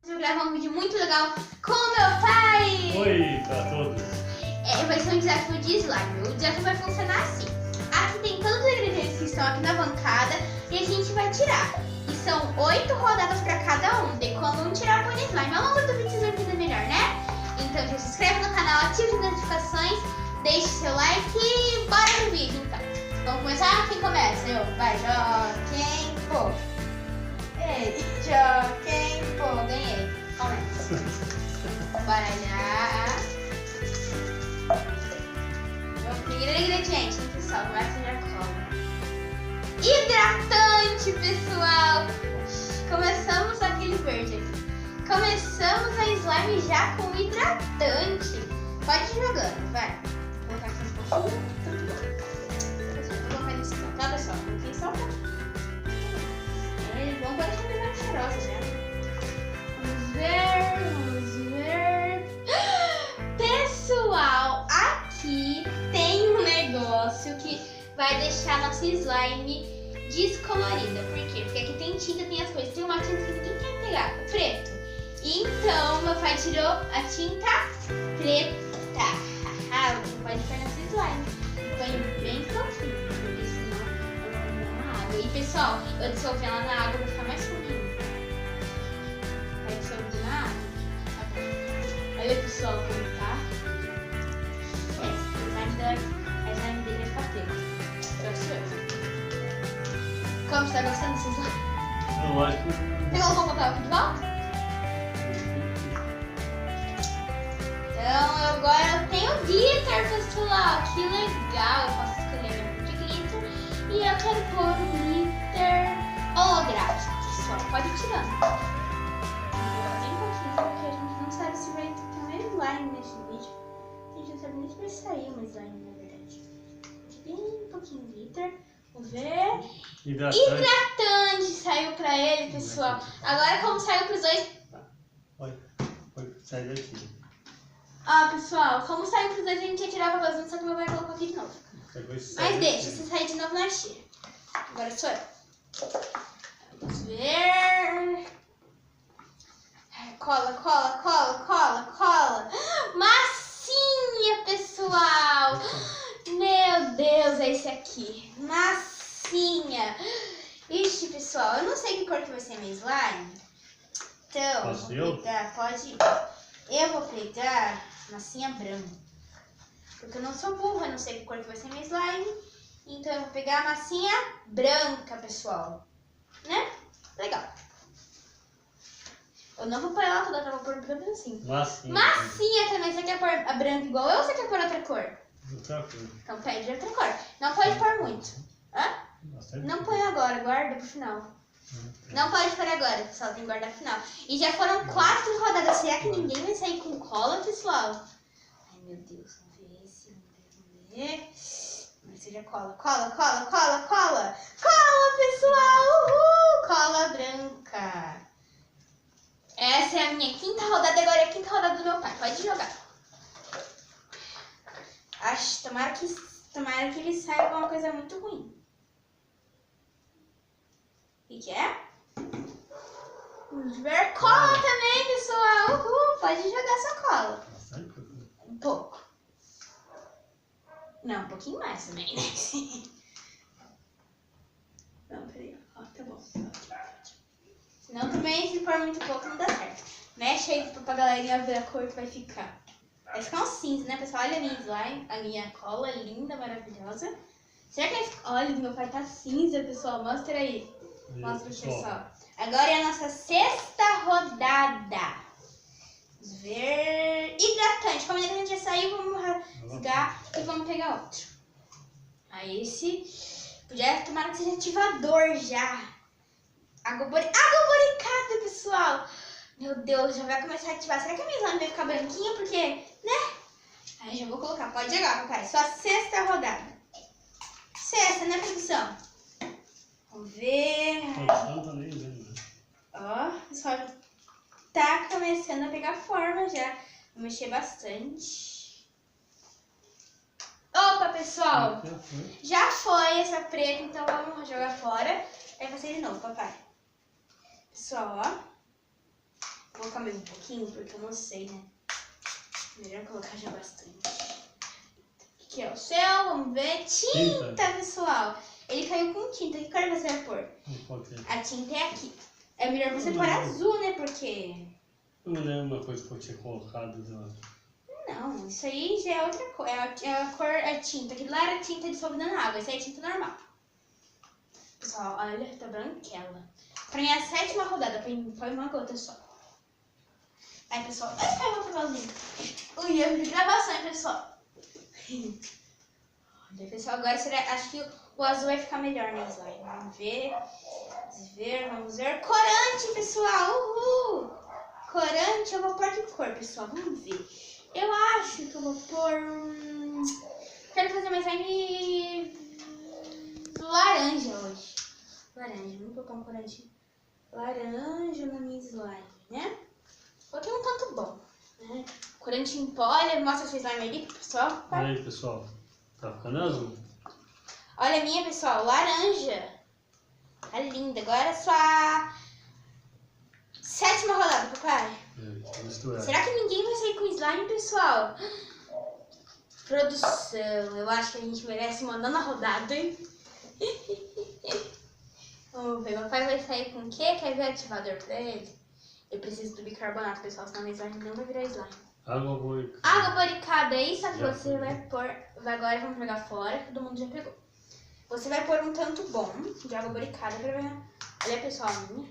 Vou gravar um vídeo muito legal com meu pai! Oi pra todos! Vai ser um desafio de slime. O desafio vai funcionar assim. Aqui tem todos os ingredientes que estão aqui na bancada e a gente vai tirar. E são 8 rodadas pra cada um. De quando um tirar põe slime. Ao longo do vídeo vocês vão entender melhor, né? Então já se inscreve no canal, ative as notificações, deixe seu like e bora no vídeo então. Vamos começar? Quem começa? Eu. Vai, quem for. Ei, quem for. Ganhei. Começa. Baralhar. O primeiro ingrediente, hein, pessoal? Vai ser a cola. Hidratante, pessoal. Começamos aquele verde aqui. Começamos a slime já com hidratante. Pode ir jogando, vai. Vou colocar aqui um pouquinho. Tudo bom. Vou colocar nesse canto, tá, pessoal? Um pouquinho só pra... Eles vão parecer bem cheirosos já. Vamos ver. Pessoal, aqui tem um negócio que vai deixar nossa slime descolorida. Por quê? Porque aqui tem tinta, tem as coisas. Tem uma tinta que ninguém quer pegar, o preto. Então, meu pai tirou a tinta preta. Não pode pôr nessa slime. Põe bem pouquinho, porque senão eu vou dar uma água. E pessoal, eu dissolvi ela na água pra ficar mais fofinho. Vai dissolver na água. Tá bom. Aí o pessoal como tá. A slime dele vai ficar preta. Como você tá gostando desse slime? Eu acho que... Você colocou o papel aqui de volta? Então agora eu tenho glitter, pessoal. Que legal. Eu posso escolher meu de glitter. E eu quero pôr um glitter holográfico, pessoal. Pode ir tirando. Bem pouquinho, porque a gente não sabe se vai ter um slime nesse vídeo. A gente não sabe nem se vai sair um slime, na verdade. Bem pouquinho de glitter. Vamos ver. Hidratante saiu pra ele, pessoal. Agora como saiu pros dois. Pode sair daqui. Ó, pessoal, como saiu pros dois, a gente ia tirar o papelzinho, só que meu pai colocou aqui de novo. Mas deixa, se sair de novo, nós tira. Agora sou eu. Vamos ver. Cola. Massinha, pessoal. Meu Deus, é esse aqui. Massinha. Ixi, pessoal, eu não sei que cor que vai ser minha slime. Então, Posso vou pegar, pode ir. Eu vou pegar massinha branca. Porque eu não sou burra, eu não sei que cor que vai ser minha slime. Então eu vou pegar a massinha branca, pessoal. Né? Legal. Eu não vou pôr ela toda, eu vou pôr um pedacinho. Massinha também. Você quer pôr a branca igual eu ou você quer pôr outra cor? Outra cor. Então pede outra cor. Não pode pôr muito. Hã? Não põe agora, guarda pro final. Não pode pôr agora, pessoal, tem que guardar pro final. E já foram 4 rodadas. Será que ninguém vai sair com cola, pessoal? Ai, meu Deus, vamos ver esse, vamos ver. Mas seja cola. Cola, pessoal! Uhul! Cola branca. Essa é a minha 5ª rodada, agora é a 5ª rodada do meu pai. Pode jogar. Acho, tomara que ele saia com uma coisa muito ruim. O que é? Vamos ver cola também, pessoal. Uhul, pode jogar essa cola. Um pouco. Não, um pouquinho mais também, né? Não, peraí. Ó, tá bom. Senão também, se for muito pouco, não dá certo. Mexe aí pra galerinha ver a cor que vai ficar. Vai ficar um cinza, né, pessoal? Olha a minha slime, a minha cola linda, maravilhosa. Será que olha, meu pai tá cinza, pessoal? Mostra aí. Mostra pro pessoal. Agora é a nossa 6ª rodada. Vamos ver. Hidratante. Como a gente já saiu, vamos rasgar e vamos pegar outro. Aí esse. Podia tomar que seja ativador já. Água boricada, pessoal. Meu Deus, já vai começar a ativar. Será que a minha slime vai ficar branquinha? Porque, né? Aí já vou colocar. Pode jogar, papai. Só a 6ª rodada. 6ª, né, produção? Vamos ver. Ó, pessoal, já tá começando a pegar forma já. Vou mexer bastante. Opa, pessoal. Já foi essa preta, então vamos jogar fora. Aí vai ser de novo, papai. Pessoal, ó. Vou colocar mais um pouquinho, porque eu não sei, né? Melhor colocar já bastante. Aqui, ó, o céu, vamos ver. Tinta, pessoal. Ele caiu com tinta. Que cor você vai pôr? A tinta é aqui. É melhor você pôr azul, né? Porque... Eu não lembro uma coisa que eu tinha colocado. Não, isso aí já é outra cor. É a cor, a tinta. Aquilo lá era tinta dissolvida na água. Isso aí é tinta normal. Pessoal, olha, tá branquela. Pra mim é a 7ª rodada. Põe uma gota só. Aí, pessoal, vai ficar uma papelzinho. O erro de gravação, hein, pessoal? Olha, pessoal, agora acho que o azul vai ficar melhor no slime. Vamos ver. Vamos ver. Corante, pessoal. Uhul! Corante, eu vou pôr que cor, pessoal? Vamos ver. Eu acho que eu vou pôr... Quero fazer mais slime laranja hoje. Laranja, vamos colocar um corante laranja na minha slime, né? Coloquei um tanto bom, né? Corante em pó, mostra seu slime ali pro pessoal. Olha aí, pessoal. Tá ficando azul. Olha a minha, pessoal, laranja. Tá linda. Agora é sua 7ª rodada, papai. Será que ninguém vai sair com slime, pessoal? Produção, eu acho que a gente merece uma 9ª rodada, hein? Vamos ver, papai vai sair com o quê? Quer ver ativador pra ele? Eu preciso do bicarbonato, pessoal, senão o slime não vai virar slime. Água boricada. Água boricada, é isso que você vai pôr. Agora vamos jogar fora, todo mundo já pegou. Você vai pôr um tanto bom de água boricada pra ver. Olha, pessoal, minha.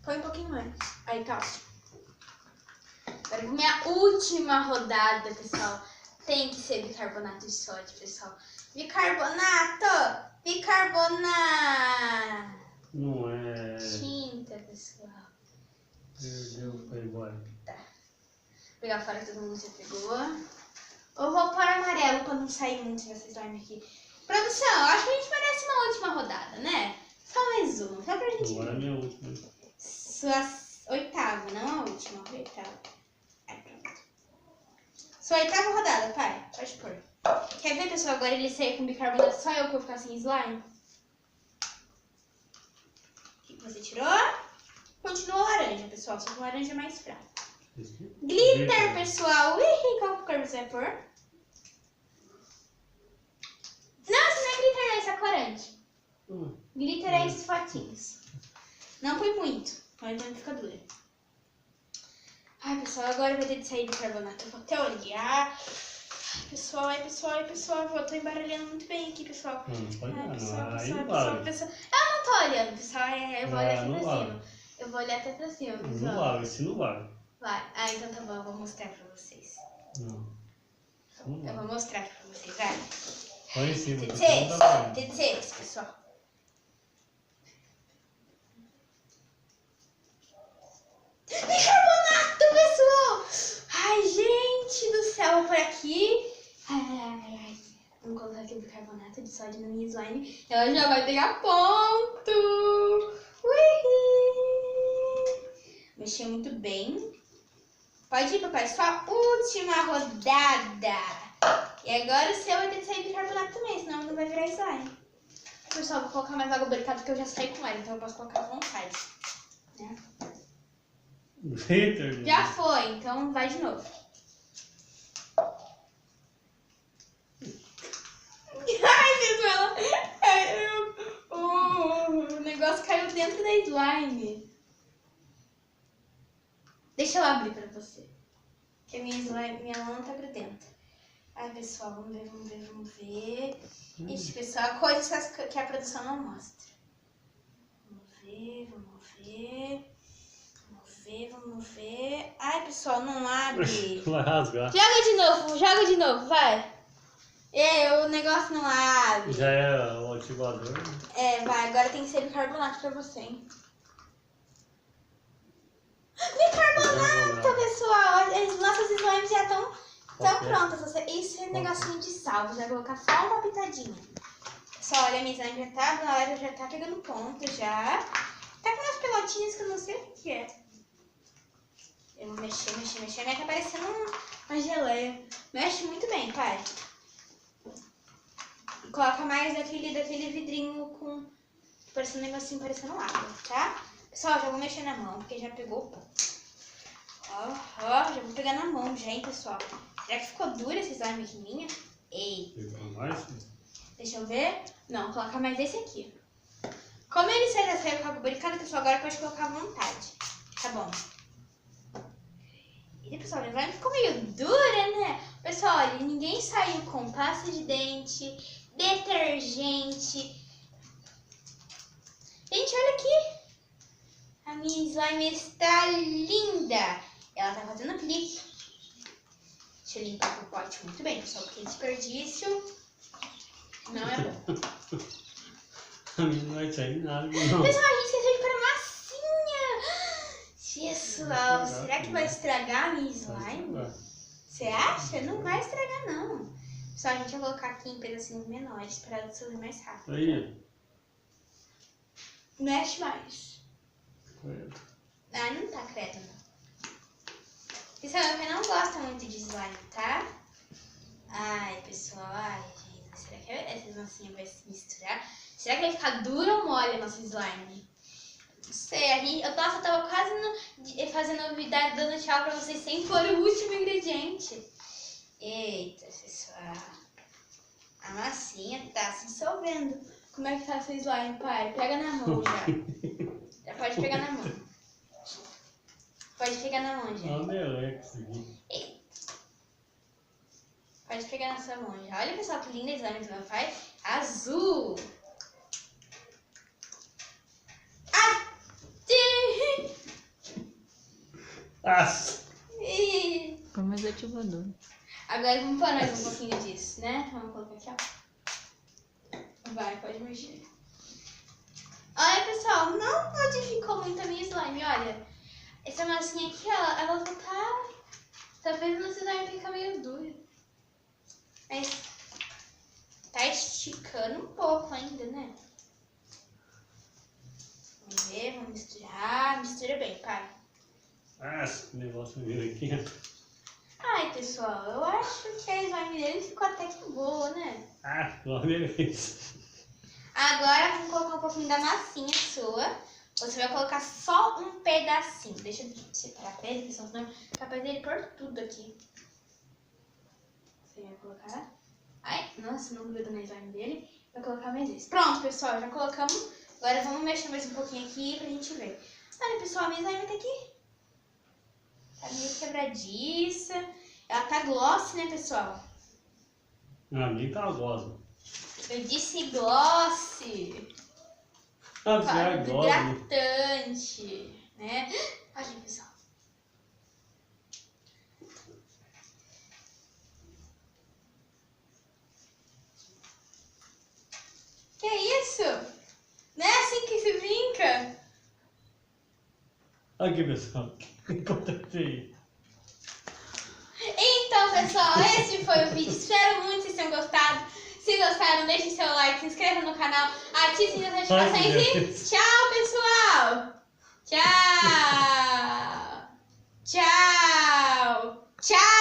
Põe um pouquinho mais. Aí tá ótimo. Agora minha última rodada, pessoal. Tem que ser bicarbonato de sódio, pessoal. Bicarbonato! Bicarbonato! Não é... Tinta, pessoal. Perdeu, foi embora. Tá. Vou pegar fora que todo mundo já pegou. Eu vou pôr amarelo pra não sair muito dessa slime aqui. Produção, eu acho que a gente merece uma última rodada, né? Só mais uma, só pra gente Agora é a ver. minha última. Sua 8ª, não a última, a 8ª. Aí, pronto. Sua 8ª rodada, pai. Pode pôr. Quer ver, pessoal, agora ele sair com bicarbonato, só eu que vou ficar sem slime? O que você tirou? Continua laranja, pessoal, só que laranja é mais fraco. Glitter, pessoal. Ih, qual cor você vai pôr? Não, isso não é glitter, não, isso é corante. Glitter é esses potinhos. Não põe muito, mas não fica dura. Ai, pessoal, agora vai ter de sair bicarbonato. Eu vou até olhar. Ai, pessoal, eu tô embaralhando muito bem aqui, pessoal. Não pode Pessoal. Eu não tô olhando, pessoal. Eu vou olhar até pra cima. Eu vou olhar até pra cima, pessoal. Não vale, esse não vale. Vai. Ah, então tá bom, eu vou mostrar pra vocês. Não. Eu vou mostrar pra vocês, vai. Põe em cima. T6, pessoal. Bicarbonato, pessoal! Ai, gente do céu, vou por aqui. Ai. Vamos colocar aqui o bicarbonato de sódio na minha slime. Ela já vai pegar ponto. Ui! Mexeu muito bem. Pode ir, papai. Sua última rodada. E agora o seu vai ter que sair bicarbonato também, senão não vai virar slime. Pessoal, vou colocar mais água boricada porque eu já saí com ela, então eu posso colocar à vontade. Né? Já foi, então vai de novo. Ai, pessoal, o negócio caiu dentro da slime. Deixa eu abrir pra você. Porque a minha mão tá grudenta. Ai, pessoal, vamos ver. Ixi, pessoal, coisas que a produção não mostra. Vamos ver. Ai, pessoal, não abre. Vai rasgar. Joga de novo, vai. O negócio não abre. Já é o ativador. Vai, agora tem que ser bicarbonato pra você, hein? Bicarbonato, pessoal! As nossas slimes já estão prontas. Esse negocinho de sal, você vai colocar só uma pitadinha. Pessoal, olha, a minha slime já tá pegando ponto, já. Tá com umas pelotinhas que eu não sei o que é. Eu vou mexer. Minha tá parecendo uma geleia. Mexe muito bem, pai. Coloca mais daquele vidrinho com... parecendo um negocinho parecendo água, tá? Pessoal, já vou mexer na mão, porque já pegou o ponto. pegar na mão já, hein, pessoal. Será que ficou dura esse slime aqui minha? Ei. Deixa eu ver. Não, coloca mais esse aqui. Como ele já saiu com a lubrificada, pessoal, agora pode colocar à vontade. Tá bom. E, pessoal, o slime ficou meio dura, né? Pessoal, olha, ninguém saiu com pasta de dente, detergente. Gente, olha aqui. A minha slime está linda. Ela tá fazendo aplique. Deixa eu limpar o pote muito bem, pessoal, porque desperdício não é bom. A minha não vai sair nada, não. Pessoal, a gente esqueceu de pôr massinha. Pessoal, será que vai estragar a minha slime? Você acha? Não vai estragar, não. Pessoal, a gente vai colocar aqui em pedacinhos menores para ela dissolver mais rápido. Aí. Mexe mais. Credo. Ah, não tá credo, não. Pessoal, eu não gosto muito de slime, tá? Ai, pessoal, ai, gente. Será que essas massinhas vão se misturar? Será que vai ficar duro ou mole a nossa slime? Não sei, eu tava quase fazendo dando tchau pra vocês sem pôr o último ingrediente. Eita, pessoal. A massinha tá se dissolvendo. Como é que tá a sua slime, pai? Pega na mão já. Já pode pegar na mão. Pode pegar na mão já. Olha o meleque isso aqui. Pode pegar na sua mão já. Olha, pessoal, que linda slime que ela faz. Azul. Como mais ativador. Agora vamos pôr mais um pouquinho disso, né? Vamos colocar aqui, ó. Vai, pode mexer. Olha, pessoal, não modificou muito a minha slime, olha. Essa massinha aqui, ó, ela tá fazendo a slime ficar meio dura. Mas tá esticando um pouco ainda, né? Vamos ver, vamos misturar. Mistura bem, pai. Que negócio veio aqui. Ai, pessoal, eu acho que a slime dele ficou até que boa, né? Olha isso. Agora vamos colocar um pouquinho da massinha sua. Você vai colocar só um pedacinho. Deixa eu separar pra ele, pessoal, senão é capaz dele pôr tudo aqui. Você vai colocar. Ai, nossa, não gruda na slime dele. Vai colocar mais esse. Pronto, pessoal, já colocamos. Agora vamos mexer mais um pouquinho aqui pra gente ver. Olha, pessoal, a minha slime tá aqui. Tá meio quebradiça. Ela tá gloss, né, pessoal? Nem tá gostoso. Eu disse gloss. É gloss. Hidratante, né? Olha, pessoal. Que isso? Não é assim que se brinca? Aqui, pessoal. Aconteceu. Então, pessoal, esse foi o vídeo. Espero muito que vocês tenham gostado. Se gostaram, deixem seu like, se inscreva no canal, ativem as notificações e tchau, pessoal! Tchau! Tchau! Tchau!